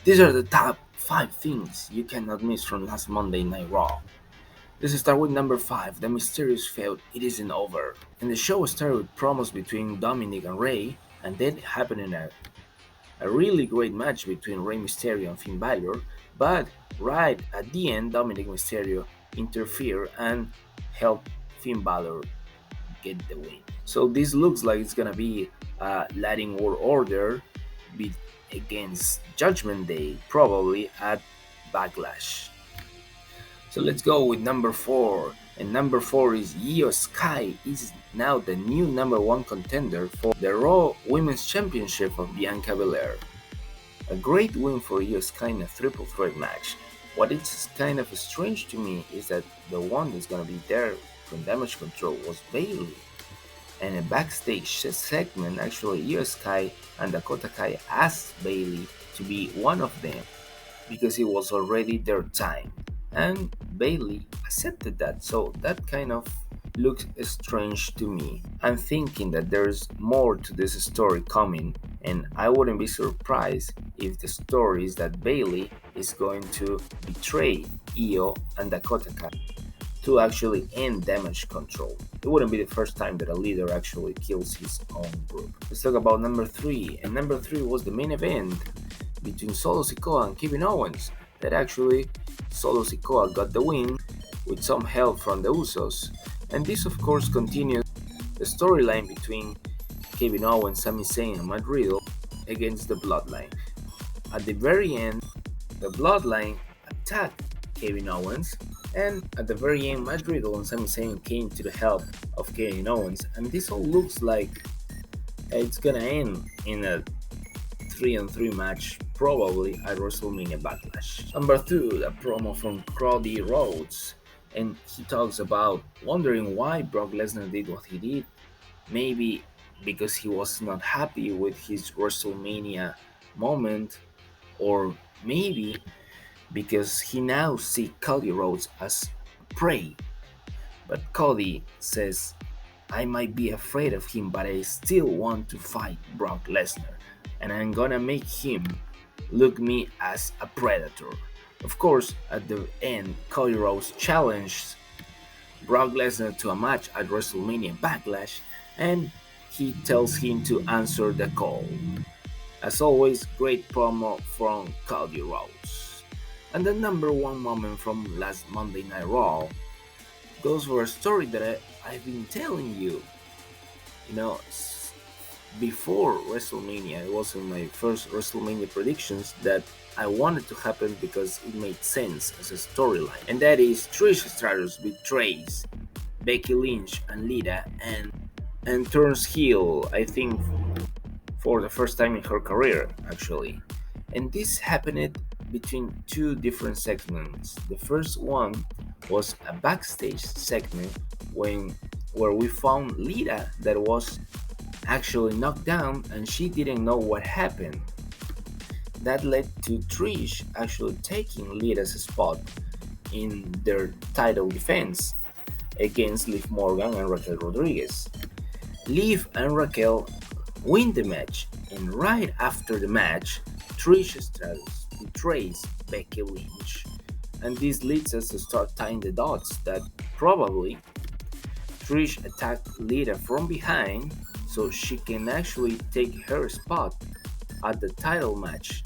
These are the top 5 things you cannot miss from last Monday Night Raw. Let's start with number 5, the Mysterios feud It Isn't Over. And the show started with promos between Dominic and Rey, and then happened in a really great match between Rey Mysterio and Finn Balor, but right at the end, Dominic Mysterio interfered and helped Finn Balor get the win. So this looks like it's gonna be a Latin World Order against Judgment Day, probably at Backlash. So let's go with number 4. And number 4 is Iyo Sky is now the new number 1 contender for the Raw Women's Championship of Bianca Belair. A great win for Iyo Sky in a triple threat match. What is kind of strange to me is that the one that's gonna be there from Damage Control was Bayley. And a backstage segment, actually Iyo Sky and Dakota Kai asked Bayley to be one of them because it was already their time. And Bayley accepted that, so that kind of looks strange to me. I'm thinking that there's more to this story coming, and I wouldn't be surprised if the story is that Bayley is going to betray Iyo and Dakota Kai to actually end Damage Control. It wouldn't be the first time that a leader actually kills his own group. Let's talk about number 3, and number 3 was the main event between Solo Sikoa and Kevin Owens, that actually Solo Sikoa got the win with some help from the Usos. And this of course continues the storyline between Kevin Owens, Sami Zayn and Matt Riddle against the Bloodline. At the very end, the Bloodline attacked Kevin Owens, and at the very end, Matt Riddle and Sami Zayn came to the help of Kevin Owens, and this all looks like it's gonna end in a 3-on-3 match, probably at WrestleMania Backlash. Number 2, the promo from Cody Rhodes, and he talks about wondering why Brock Lesnar did what he did. Maybe because he was not happy with his WrestleMania moment, or maybe because he now sees Cody Rhodes as prey. But Cody says, I might be afraid of him, but I still want to fight Brock Lesnar, and I'm gonna make him look me as a predator. Of course, at the end, Cody Rhodes challenged Brock Lesnar to a match at WrestleMania Backlash, and he tells him to answer the call. As always, great promo from Cody Rhodes. And the number 1 moment from last Monday Night Raw goes for a story that I've been telling you. You know, before WrestleMania, it was in my first WrestleMania predictions that I wanted to happen because it made sense as a storyline. And that is Trish Stratus betrays Becky Lynch and Lita and turns heel, I think, for the first time in her career, actually. And this happened between 2 different segments. The first one was a backstage segment where we found Lita that was actually knocked down and she didn't know what happened. That led to Trish actually taking Lita's spot in their title defense against Liv Morgan and Raquel Rodriguez. Liv and Raquel win the match, and right after the match, Trish Stratus betrays Becky Lynch. And this leads us to start tying the dots that probably Trish attacked Lita from behind so she can actually take her spot at the title match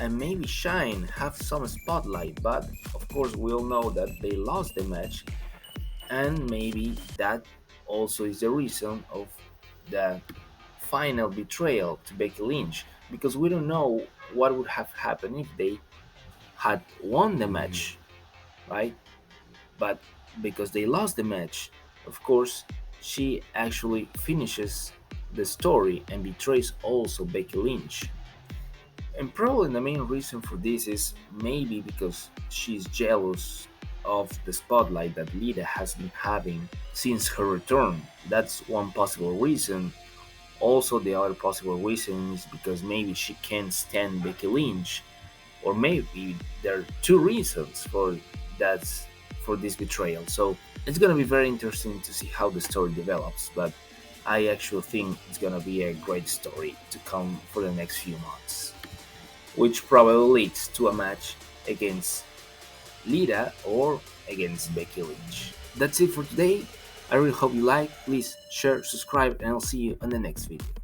and maybe shine, have some spotlight, but of course we all know that they lost the match, and maybe that also is the reason of the final betrayal to Becky Lynch, because we don't know what would have happened if they had won the match, right? But because they lost the match, of course, she actually finishes the story and betrays also Becky Lynch. And probably the main reason for this is maybe because she's jealous of the spotlight that Lita has been having since her return. That's one possible reason. Also, the other possible reason is because maybe she can't stand Becky Lynch, or maybe there are 2 reasons that for this betrayal. So it's gonna be very interesting to see how the story develops. But I actually think it's gonna be a great story to come for the next few months. which probably leads to a match against Lita or against Becky Lynch. That's it for today. I really hope you like. Please share, subscribe, and I'll see you on the next video.